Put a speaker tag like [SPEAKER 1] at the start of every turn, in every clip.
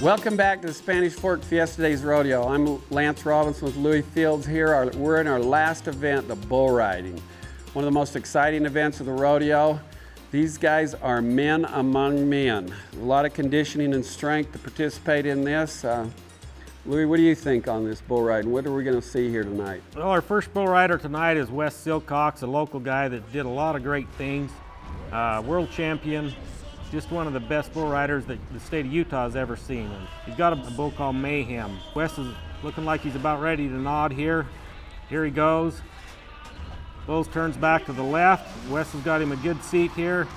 [SPEAKER 1] Welcome back to the Spanish Fork Fiesta Days Rodeo. I'm Lance Robinson with Louis Fields here. We're in our last event, the bull riding. One of the most exciting events of the rodeo. These guys are men among men. A lot of conditioning and strength to participate in this. Louis, what do you think on this bull riding? What are we going to see here tonight?
[SPEAKER 2] Well, our first bull rider tonight is Wes Silcox, a local guy that did a lot of great things. World champion, just one of the best bull riders that the state of Utah has ever seen. And he's got a bull called Mayhem. Wes is looking like he's about ready to nod here. Here he goes. Bull turns back to the left. Wes has got him a good seat here.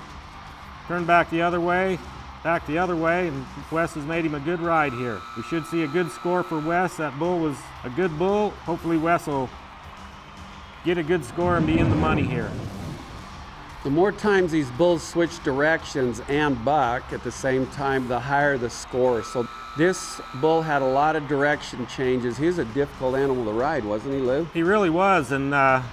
[SPEAKER 2] Turn back the other way, and Wes has made him a good ride here. We should see a good score for Wes. That bull was a good bull. Hopefully Wes will get a good score and be in the money here.
[SPEAKER 1] The more times these bulls switch directions and buck at the same time, the higher the score. So this bull had a lot of direction changes. He was a difficult animal to ride, wasn't he, Lou?
[SPEAKER 2] He really was, and a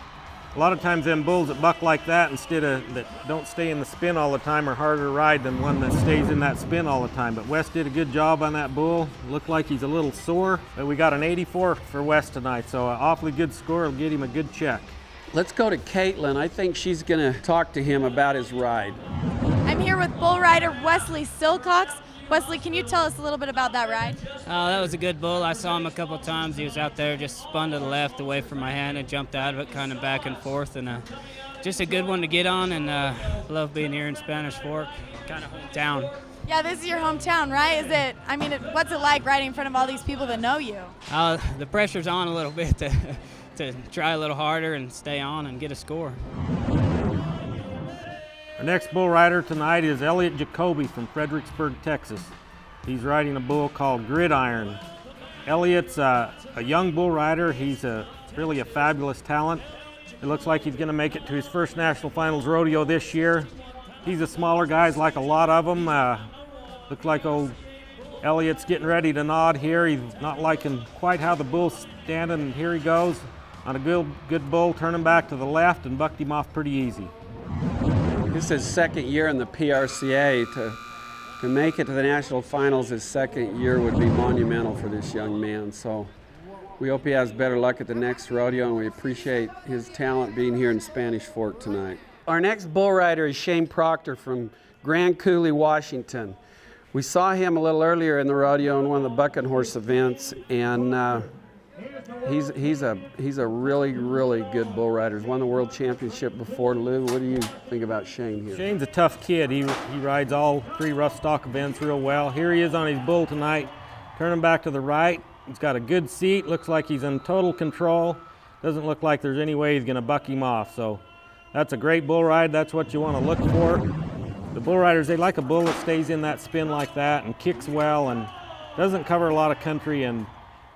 [SPEAKER 2] lot of times them bulls that buck like that that don't stay in the spin all the time are harder to ride than one that stays in that spin all the time. But Wes did a good job on that bull. Looked like he's a little sore, but we got an 84 for Wes tonight, so an awfully good score will get him a good check.
[SPEAKER 1] Let's go to Caitlin. I think she's going to talk to him about his ride.
[SPEAKER 3] I'm here with bull rider Wesley Silcox. Wesley, can you tell us a little bit about that ride?
[SPEAKER 4] That was a good bull. I saw him a couple times. He was out there, just spun to the left away from my hand and jumped out of it, kind of back and forth. And just a good one to get on, and love being here in Spanish Fork, kind of hometown.
[SPEAKER 3] Yeah, this is your hometown, right? What's it like riding in front of all these people that know you?
[SPEAKER 4] The pressure's on a little bit to try a little harder and stay on and get a score.
[SPEAKER 2] Our next bull rider tonight is Elliot Jacobe from Fredericksburg, Texas. He's riding a bull called Gridiron. Elliot's a young bull rider. He's really a fabulous talent. It looks like he's going to make it to his first National Finals rodeo this year. He's a smaller guy, like a lot of them. Looks like old Elliot's getting ready to nod here. He's not liking quite how the bull's standing, and here he goes on a good bull, turning back to the left and bucked him off pretty easy.
[SPEAKER 1] This is his second year in the PRCA. To make it to the national finals his second year would be monumental for this young man. So we hope he has better luck at the next rodeo, and we appreciate his talent being here in Spanish Fork tonight. Our next bull rider is Shawn Proctor from Grand Coulee, Washington. We saw him a little earlier in the rodeo in one of the bucking horse events, and he's a really, really good bull rider. He's won the world championship before. Lou, what do you think about Shawn here?
[SPEAKER 2] Shane's a tough kid. He rides all three rough stock events real well. Here he is on his bull tonight, turning back to the right. He's got a good seat. Looks like he's in total control. Doesn't look like there's any way he's going to buck him off. So that's a great bull ride. That's what you want to look for. The bull riders, they like a bull that stays in that spin like that and kicks well and doesn't cover a lot of country. And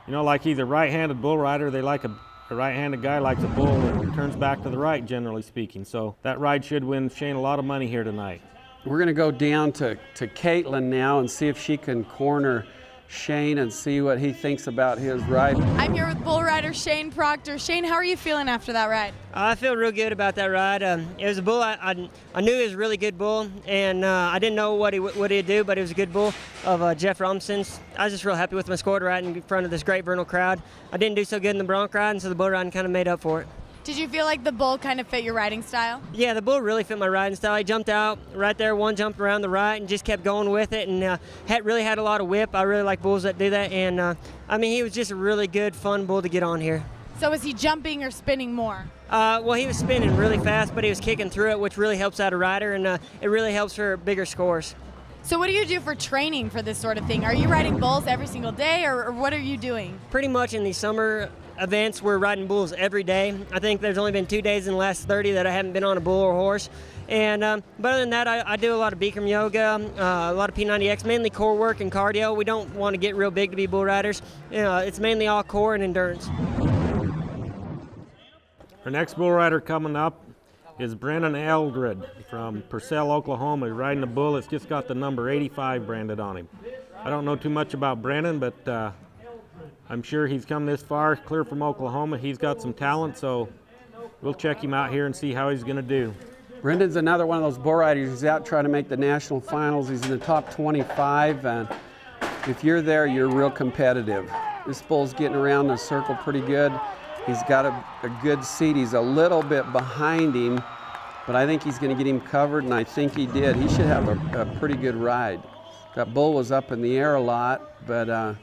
[SPEAKER 2] like he's a right-handed bull rider, they like a right-handed guy likes a bull that turns back to the right, generally speaking. So that ride should win Shawn a lot of money here tonight.
[SPEAKER 1] We're going to go down to Caitlin now and see if she can corner Shawn and see what he thinks about his ride.
[SPEAKER 3] I'm here with bull rider Shawn Proctor. Shawn, how are you feeling after that ride?
[SPEAKER 5] I feel real good about that ride. It was a bull I knew he was a really good bull, and I didn't know what he'd do, but it was a good bull of Jeff Robinson's. I was just real happy with my score to ride in front of this great vernal crowd. I didn't do so good in the bronc riding, so the bull riding kind of made up for it.
[SPEAKER 3] Did you feel like the bull kind of fit your riding style?
[SPEAKER 5] Yeah, the bull really fit my riding style. He jumped out right there, one jumped around the right and just kept going with it, and really had a lot of whip. I really like bulls that do that, and he was just a really good, fun bull to get on here.
[SPEAKER 3] So was he jumping or spinning more?
[SPEAKER 5] Well, he was spinning really fast, but he was kicking through it, which really helps out a rider, and it really helps for bigger scores.
[SPEAKER 3] So what do you do for training for this sort of thing? Are you riding bulls every single day, or what are you doing?
[SPEAKER 5] Pretty much in the summer events, we're riding bulls every day. I think there's only been 2 days in the last 30 that I haven't been on a bull or horse. And but other than that, I do a lot of Bikram yoga, a lot of P90X, mainly core work and cardio. We don't want to get real big to be bull riders. It's mainly all core and endurance.
[SPEAKER 2] Our next bull rider coming up is Brennan Eldred from Purcell, Oklahoma. He's riding a bull that's just got the number 85 branded on him. I don't know too much about Brennan, but I'm sure he's come this far, clear from Oklahoma. He's got some talent, so we'll check him out here and see how he's going to do.
[SPEAKER 1] Brendan's another one of those bull riders who's out trying to make the national finals. He's in the top 25, and if you're there, you're real competitive. This bull's getting around the circle pretty good. He's got a good seat. He's a little bit behind him, but I think he's going to get him covered, and I think he did. He should have a pretty good ride. That bull was up in the air a lot, but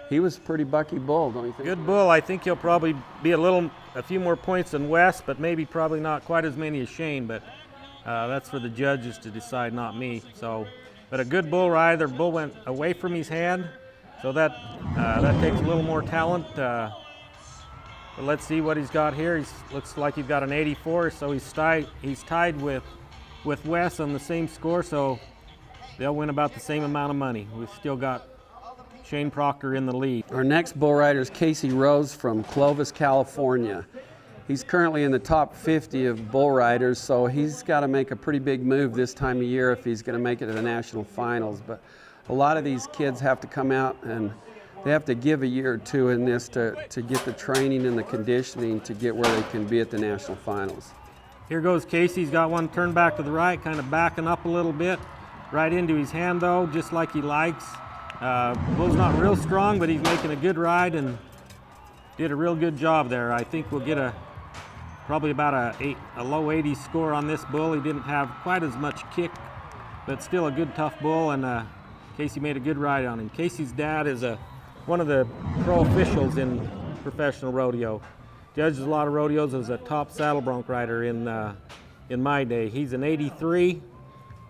[SPEAKER 1] he was a pretty bucky bull, don't you think?
[SPEAKER 2] Good bull. I think he'll probably be a few more points than Wes, but maybe probably not quite as many as Shane, but that's for the judges to decide, not me. So, but a good bull ride. The bull went away from his hand, so that takes a little more talent. But let's see what he's got here. Looks like he's got an 84, so he's tied with Wes on the same score, so they'll win about the same amount of money. We've still got Shawn Proctor in the lead.
[SPEAKER 1] Our next bull rider is Casey Rose from Clovis, California. He's currently in the top 50 of bull riders, so he's got to make a pretty big move this time of year if he's going to make it to the national finals. But a lot of these kids have to come out and they have to give a year or two in this to get the training and the conditioning to get where they can be at the national finals.
[SPEAKER 2] Here goes Casey. He's got one turned back to the right, kind of backing up a little bit. Right into his hand though, just like he likes. Bull's not real strong, but he's making a good ride and did a real good job there. I think we'll get probably about a low 80 score on this bull. He didn't have quite as much kick, but still a good tough bull, and Casey made a good ride on him. Casey's dad is one of the pro officials in professional rodeo. Judges a lot of rodeos, as a top saddle bronc rider in my day. He's an 83,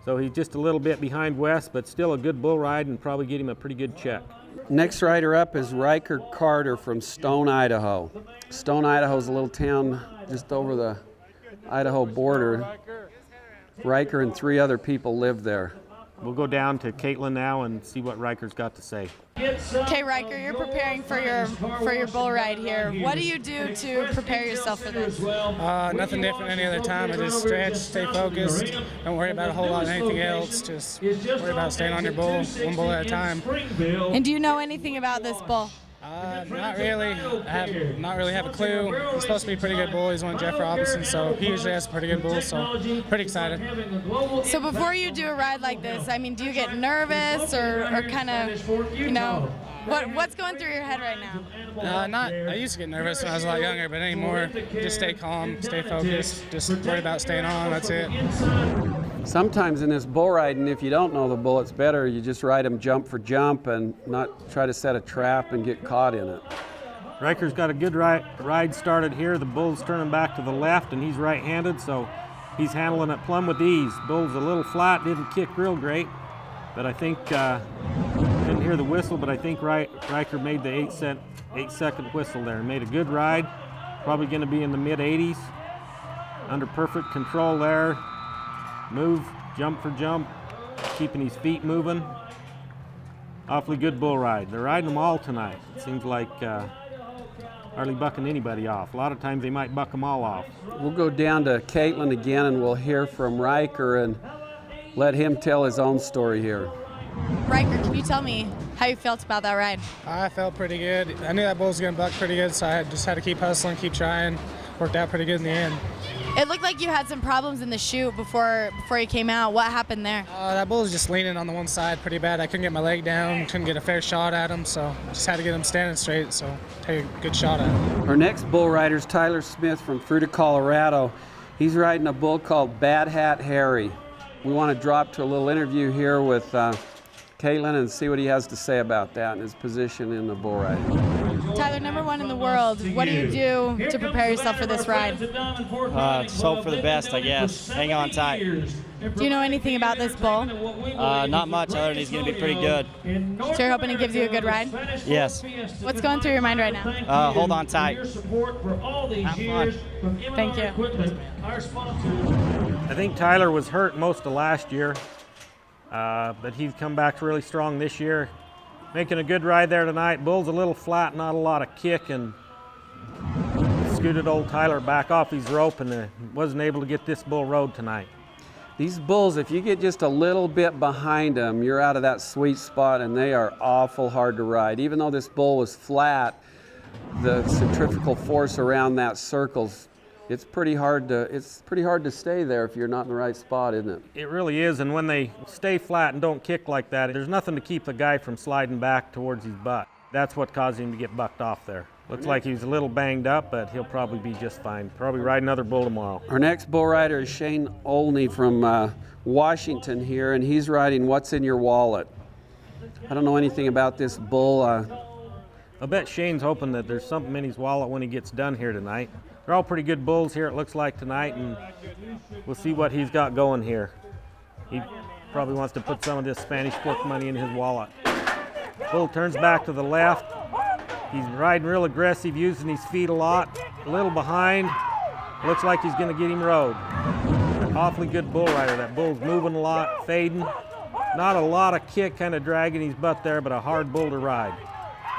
[SPEAKER 2] so he's just a little bit behind Wes, but still a good bull ride and probably get him a pretty good check.
[SPEAKER 1] Next rider up is Riker Carter from Stone, Idaho. Stone, Idaho is a little town just over the Idaho border. Riker and 3 other people live there.
[SPEAKER 2] We'll go down to Caitlin now and see what Riker's got to say.
[SPEAKER 3] Okay, Riker, you're preparing for your bull ride here. What do you do to prepare yourself for this?
[SPEAKER 6] Nothing different any other time. I just stretch, stay focused, don't worry about a whole lot of anything else. Just worry about staying on your bull, one bull at a time.
[SPEAKER 3] And do you know anything about this bull?
[SPEAKER 6] Not really. Not really have a clue. He's supposed to be a pretty good bull. He's one of Jeff Robinson's, so he usually has a pretty good bull, so pretty excited.
[SPEAKER 3] So before you do a ride like this, I mean, do you get nervous or kind of, you know, what's going through your head right now?
[SPEAKER 6] I used to get nervous when I was a lot younger, but anymore, just stay calm, stay focused, just worry about staying on, that's it.
[SPEAKER 1] Sometimes in this bull riding, if you don't know the bull, it's better you just ride him jump for jump and not try to set a trap and get caught in it.
[SPEAKER 2] Riker's got a good ride started here. The bull's turning back to the left, and he's right-handed, so he's handling it plumb with ease. Bull's a little flat, didn't kick real great, but I think, didn't hear the whistle, but I think Riker made the 8-second whistle there. Made a good ride, probably going to be in the mid-80s. Under perfect control there. Move, jump for jump, keeping his feet moving. Awfully good bull ride. They're riding them all tonight. It seems like hardly bucking anybody off. A lot of times they might buck them all off.
[SPEAKER 1] We'll go down to Caitlin again and we'll hear from Riker and let him tell his own story here.
[SPEAKER 3] Riker, can you tell me how you felt about that ride?
[SPEAKER 6] I felt pretty good. I knew that bull was going to buck pretty good, so I just had to keep hustling, keep trying. Worked out pretty good in the end.
[SPEAKER 3] It looked like you had some problems in the chute before you came out. What happened there?
[SPEAKER 6] That bull was just leaning on the one side pretty bad. I couldn't get my leg down, couldn't get a fair shot at him, so just had to get him standing straight, so take a good shot at him.
[SPEAKER 1] Our next bull rider is Tyler Smith from Fruita, Colorado. He's riding a bull called Bad Hat Harry. We want to drop to a little interview here with Caitlin and see what he has to say about that and his position in the bull riding.
[SPEAKER 3] Tyler, #1 in the world, what do you do to prepare yourself for this ride?
[SPEAKER 7] Just hope for the best, I guess. Hang on tight.
[SPEAKER 3] Do you know anything about this bull?
[SPEAKER 7] Not much, other than he's going to be pretty good.
[SPEAKER 3] So you're hoping it gives you a good ride?
[SPEAKER 7] Yes.
[SPEAKER 3] What's going through your mind right now?
[SPEAKER 7] Hold on tight. Have fun.
[SPEAKER 3] Thank you.
[SPEAKER 2] I think Tyler was hurt most of last year, but he's come back really strong this year. Making a good ride there tonight. Bull's a little flat, not a lot of kick, and scooted old Tyler back off his rope and wasn't able to get this bull rode tonight.
[SPEAKER 1] These bulls, if you get just a little bit behind them, you're out of that sweet spot and they are awful hard to ride. Even though this bull was flat, the centrifugal force around that circle's it's pretty hard to stay there if you're not in the right spot, isn't it?
[SPEAKER 2] It really is, and when they stay flat and don't kick like that, there's nothing to keep the guy from sliding back towards his butt. That's what caused him to get bucked off there. Looks like he's a little banged up, but he'll probably be just fine. Probably ride another bull tomorrow.
[SPEAKER 1] Our next bull rider is Shane Olney from Washington here, and he's riding What's in Your Wallet. I don't know anything about this bull.
[SPEAKER 2] I bet Shane's hoping that there's something in his wallet when he gets done here tonight. They're all pretty good bulls here, it looks like, tonight, and we'll see what he's got going here. He probably wants to put some of this Spanish Fork money in his wallet. Bull turns back to the left. He's riding real aggressive, using his feet a lot. A little behind. Looks like he's going to get him rode. An awfully good bull rider. That bull's moving a lot, fading. Not a lot of kick, kind of dragging his butt there, but a hard bull to ride.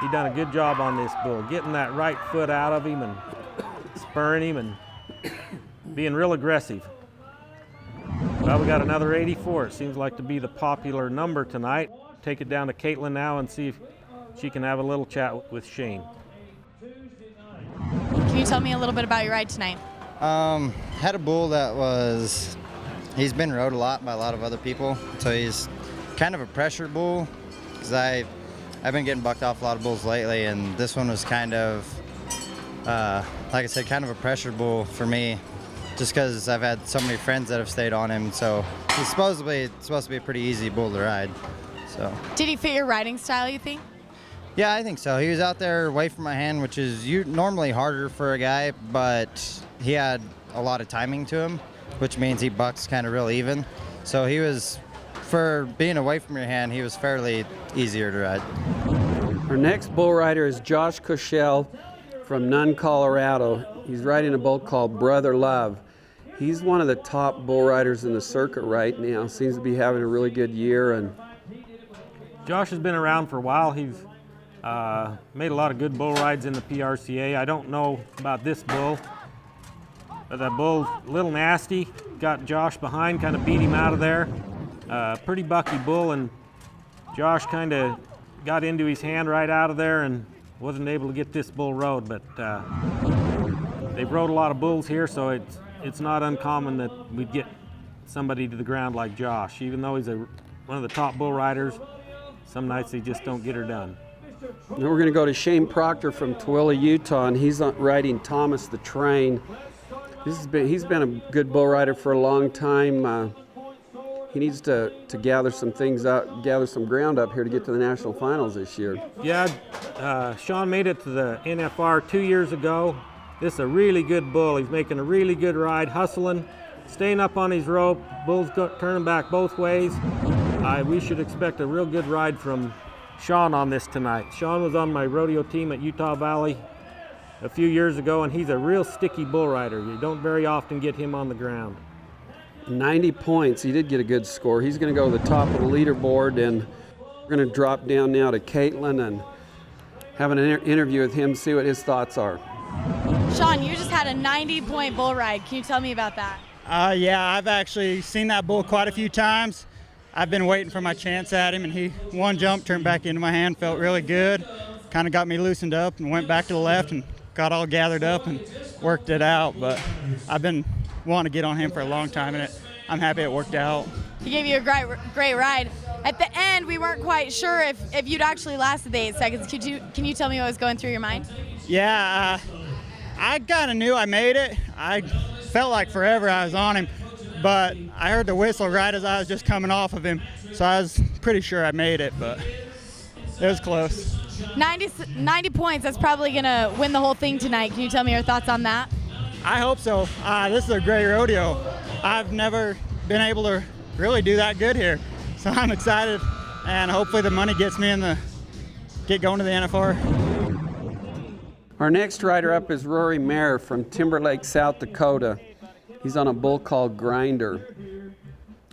[SPEAKER 2] He done a good job on this bull, getting that right foot out of him and spurring him and being real aggressive. Well, we got another 84. It seems like to be the popular number tonight. Take it down to Caitlin now and see if she can have a little chat with Shane.
[SPEAKER 3] Can you tell me a little bit about your ride tonight?
[SPEAKER 8] Had a bull that he's been rode a lot by a lot of other people, so he's kind of a pressure bull, because I've been getting bucked off a lot of bulls lately, and this one was kind of, like I said, kind of a pressure bull for me, just because I've had so many friends that have stayed on him, so he's supposed to be a pretty easy bull to ride. So. Did
[SPEAKER 3] he fit your riding style, you think?
[SPEAKER 8] Yeah, I think so. He was out there away from my hand, which is normally harder for a guy, but he had a lot of timing to him, which means he bucks kind of real even. So he was, for being away from your hand, he was fairly easier to ride.
[SPEAKER 1] Our next bull rider is Josh Cushell from Nunn, Colorado. He's riding a bull called Brother Love. He's one of the top bull riders in the circuit right now. Seems to be having a really good year. And
[SPEAKER 2] Josh has been around for a while. He's made a lot of good bull rides in the PRCA. I don't know about this bull, but that bull's a little nasty. Got Josh behind, kind of beat him out of there. Pretty bucky bull, and Josh kind of got into his hand right out of there and wasn't able to get this bull rode. But they've rode a lot of bulls here, so it's not uncommon that we'd get somebody to the ground like Josh. Even though he's one of the top bull riders, some nights they just don't get her done.
[SPEAKER 1] Now we're going to go to Shawn Proctor from Tooele, Utah, and he's riding Thomas the Train. He's been a good bull rider for a long time. He needs to gather some things up, gather some ground up here to get to the national finals this year.
[SPEAKER 2] Yeah, Shawn made it to the NFR 2 years ago. This is a really good bull. He's making a really good ride, hustling, staying up on his rope. Bull's turning back both ways. We should expect a real good ride from Shawn on this tonight. Shawn was on my rodeo team at Utah Valley a few years ago, and he's a real sticky bull rider. You don't very often get him on the ground.
[SPEAKER 1] 90 points. He did get a good score. He's going to go to the top of the leaderboard, and we're going to drop down now to Caitlin and have an interview with him, see what his thoughts are.
[SPEAKER 3] Shawn, you just had a 90-point bull ride. Can you tell me about that?
[SPEAKER 9] Yeah, I've actually seen that bull quite a few times. I've been waiting for my chance at him, and he one jump turned back into my hand, felt really good, kind of got me loosened up and went back to the left and got all gathered up and worked it out. But I've been wanting to get on him for a long time, and I'm happy it worked out.
[SPEAKER 3] He gave you a great ride. At the end, we weren't quite sure if you'd actually lasted the 8 seconds. Can you tell me what was going through your mind?
[SPEAKER 9] Yeah, I kind of knew I made it. I felt like forever I was on him, but I heard the whistle right as I was just coming off of him, so I was pretty sure I made it, but it was close.
[SPEAKER 3] 90 points, that's probably going to win the whole thing tonight. Can you tell me your thoughts on that?
[SPEAKER 9] I hope so. This is a great rodeo. I've never been able to really do that good here, so I'm excited, and hopefully the money gets me get going to the NFR.
[SPEAKER 1] Our next rider up is Rory Mar from Timberlake, South Dakota. He's on a bull called Grinder.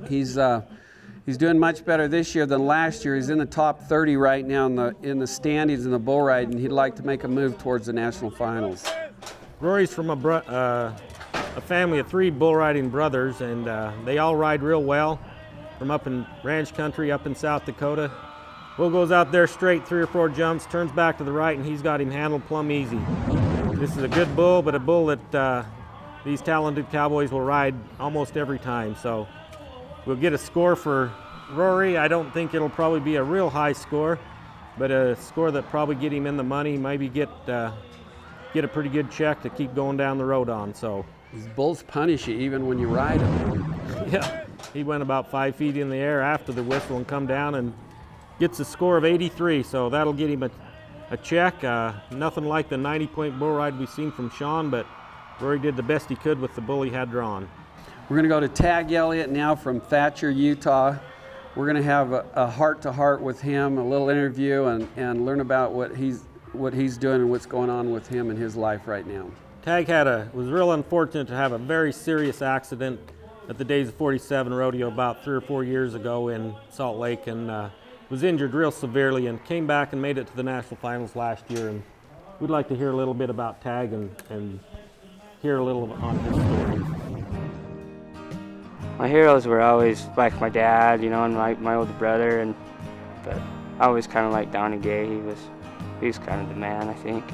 [SPEAKER 1] He's doing much better this year than last year. He's in the top 30 right now in the standings in the bull ride, and he'd like to make a move towards the national finals.
[SPEAKER 2] Rory's from a family of 3 bull riding brothers, and they all ride real well from up in ranch country up in South Dakota. Bull goes out there straight 3 or 4 jumps, turns back to the right, and he's got him handled plumb easy. This is a good bull, but a bull that these talented cowboys will ride almost every time. So we'll get a score for Rory. I don't think it'll probably be a real high score, but a score that probably get him in the money, maybe get a pretty good check to keep going down the road on. So
[SPEAKER 1] These bulls punish you even when you ride them.
[SPEAKER 2] yeah, he went about 5 feet in the air after the whistle and come down and gets a score of 83. So that'll get him a check. Nothing like the 90-point bull ride we've seen from Shawn, but Rory did the best he could with the bull he had drawn.
[SPEAKER 1] We're going to go to Tag Elliott now from Thatcher, Utah. We're going to have a heart-to-heart with him, a little interview, and learn about what he's doing and what's going on with him in his life right now.
[SPEAKER 2] Tag was real unfortunate to have a very serious accident at the Days of 47 rodeo about 3 or 4 years ago in Salt Lake, and was injured real severely and came back and made it to the national finals last year. And we'd like to hear a little bit about Tag and hear a little on his story.
[SPEAKER 10] My heroes were always like my dad, you know, and my older brother, but I always kind of liked Donnie Gay. He was kind of the man, I think.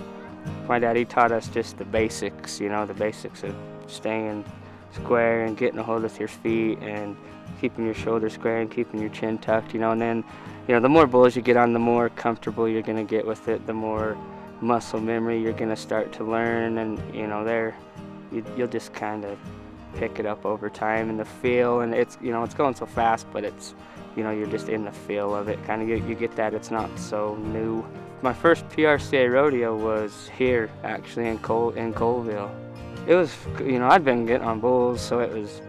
[SPEAKER 10] My dad, he taught us just the basics, you know, the basics of staying square and getting a hold with your feet and keeping your shoulders square and keeping your chin tucked, you know. And then, you know, the more bulls you get on, the more comfortable you're going to get with it, the more muscle memory you're going to start to learn, and, you know, you'll just kind of pick it up over time, and the feel, and it's, you know, it's going so fast, but it's, you know, you're just in the feel of it. Kind of you get that it's not so new. My first PRCA rodeo was here, actually, in Colville. It was, you know, I'd been getting on bulls, so it was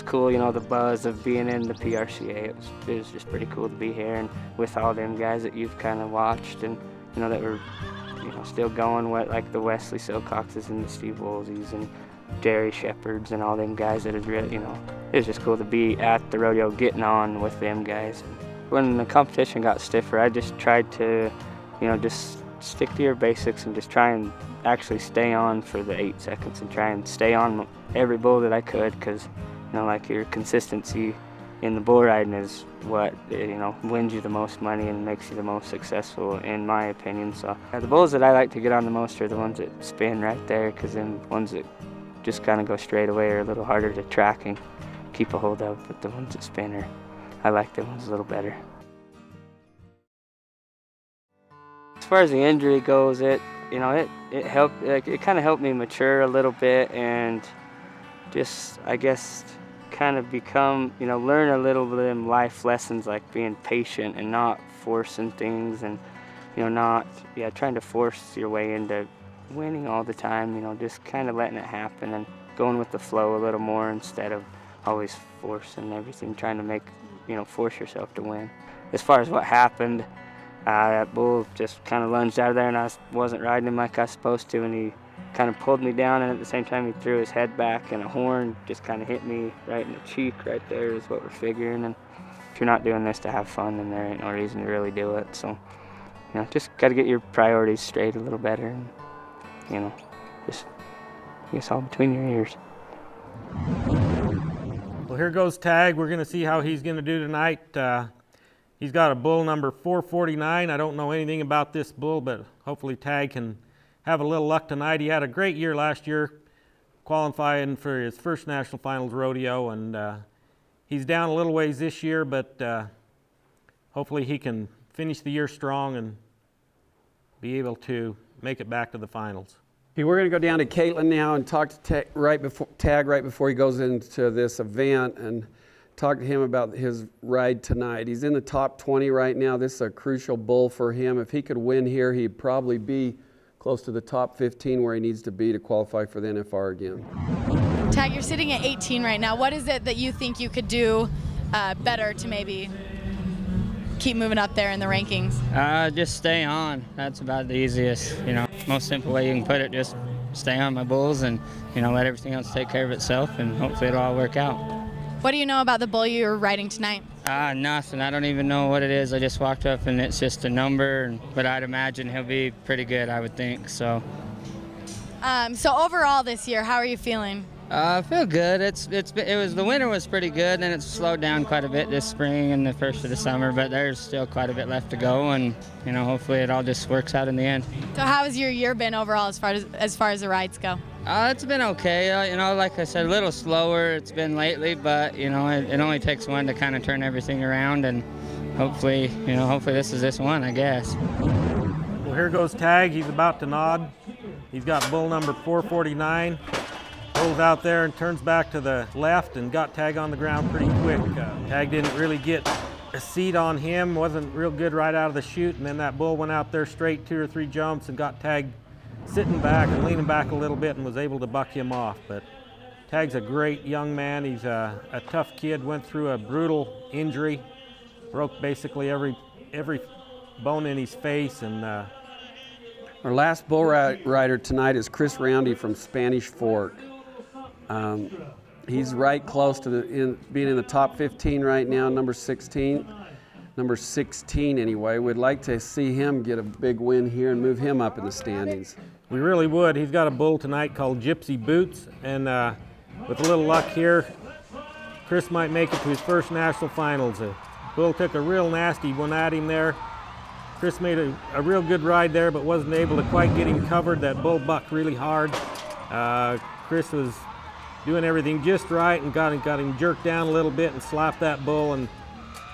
[SPEAKER 10] cool, you know, the buzz of being in the PRCA. It was just pretty cool to be here and with all them guys that you've kind of watched and, you know, that were, you know, still going with, like the Wesley Silcoxes and the Steve Woolseys and Jerry Shepherds and all them guys that had really, you know, it was just cool to be at the rodeo getting on with them guys. When the competition got stiffer, I just tried to, you know, just stick to your basics and just try and actually stay on for the 8 seconds and try and stay on every bull that I could, because, you know, like your consistency in the bull riding is what, you know, wins you the most money and makes you the most successful, in my opinion. So the bulls that I like to get on the most are the ones that spin right there, because then the ones that just kind of go straight away are a little harder to track and keep a hold of, but the ones that spin I like them ones a little better. As far as the injury goes, it helped, like, it kind of helped me mature a little bit and just, I guess, kind of become, you know, learn a little bit of life lessons, like being patient and not forcing things, and, you know, not trying to force your way into winning all the time, you know, just kind of letting it happen and going with the flow a little more instead of always forcing everything, trying to make, you know, force yourself to win. As far as what happened, that bull just kind of lunged out of there, and I wasn't riding him like I was supposed to, and he kind of pulled me down, and at the same time he threw his head back, and a horn just kind of hit me right in the cheek right there is what we're figuring. And if you're not doing this to have fun, then there ain't no reason to really do it. So, you know, just got to get your priorities straight a little better, and, you know, just, I guess, all between your ears.
[SPEAKER 2] Well, here goes Tag. We're going to see how he's going to do tonight. He's got a bull number 449. I don't know anything about this bull, but hopefully Tag can have a little luck tonight. He had a great year last year, qualifying for his first national finals rodeo, and he's down a little ways this year, but hopefully he can finish the year strong and be able to make it back to the finals.
[SPEAKER 1] Okay, we're going to go down to Caitlin now and talk to Tag right before he goes into this event, and talk to him about his ride tonight. He's in the top 20 right now. This is a crucial bull for him. If he could win here, he'd probably be close to the top 15 where he needs to be to qualify for the NFR again.
[SPEAKER 3] Tag, you're sitting at 18 right now. What is it that you think you could do better to maybe keep moving up there in the rankings?
[SPEAKER 10] Just stay on. That's about the easiest, you know. Most simple way you can put it, just stay on my bulls and, you know, let everything else take care of itself, and hopefully it'll all work out.
[SPEAKER 3] What do you know about the bull you're riding tonight?
[SPEAKER 10] Nothing. I don't even know what it is. I just walked up and it's just a number, but I'd imagine he'll be pretty good, I would think. So
[SPEAKER 3] overall this year, how are you feeling?
[SPEAKER 10] I feel good. The winter was pretty good, then it's slowed down quite a bit this spring and the first of the summer, but there's still quite a bit left to go, and, hopefully it all just works out in the end.
[SPEAKER 3] So how has your year been overall as far as the rides go?
[SPEAKER 11] It's been okay. Like I said, a little slower it's been lately, but it only takes one to kind of turn everything around, and hopefully this is this one, I guess.
[SPEAKER 2] Well, here goes Tag. He's about to nod. He's got bull number 449. Pulls out there and turns back to the left and got Tag on the ground pretty quick. Tag didn't really get a seat on him, wasn't real good right out of the chute, and then that bull went out there straight 2 or 3 jumps and got Tag sitting back and leaning back a little bit and was able to buck him off. But Tag's a great young man. He's a tough kid, went through a brutal injury, broke basically every bone in his face. And
[SPEAKER 1] our last bull rider tonight is Chris Roundy from Spanish Fork. He's right close to being in the top 15 right now, number 16 anyway. We'd like to see him get a big win here and move him up in the standings.
[SPEAKER 2] We really would. He's got a bull tonight called Gypsy Boots, and with a little luck here, Chris might make it to his first national finals. The bull took a real nasty one at him there. Chris made a real good ride there, but wasn't able to quite get him covered. That bull bucked really hard. Chris was doing everything just right and got him jerked down a little bit and slapped that bull, and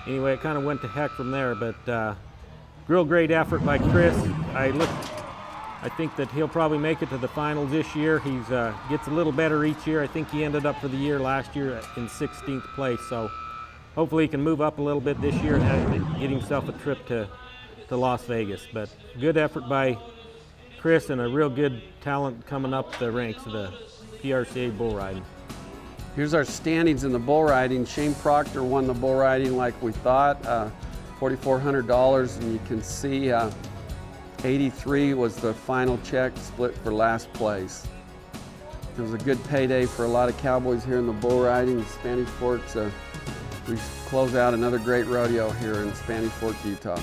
[SPEAKER 2] anyway, it kind of went to heck from there. But real great effort by Chris. I think that he'll probably make it to the finals this year. He's gets a little better each year. I think he ended up for the year last year in 16th place. So hopefully he can move up a little bit this year and get himself a trip to Las Vegas. But good effort by Chris and a real good talent coming up the ranks of the PRCA bull riding.
[SPEAKER 1] Here's our standings in the bull riding. Shawn Proctor won the bull riding like we thought, $4,400, and you can see 83 was the final check split for last place. It was a good payday for a lot of cowboys here in the bull riding. Spanish Forks, we close out another great rodeo here in Spanish Fork, Utah.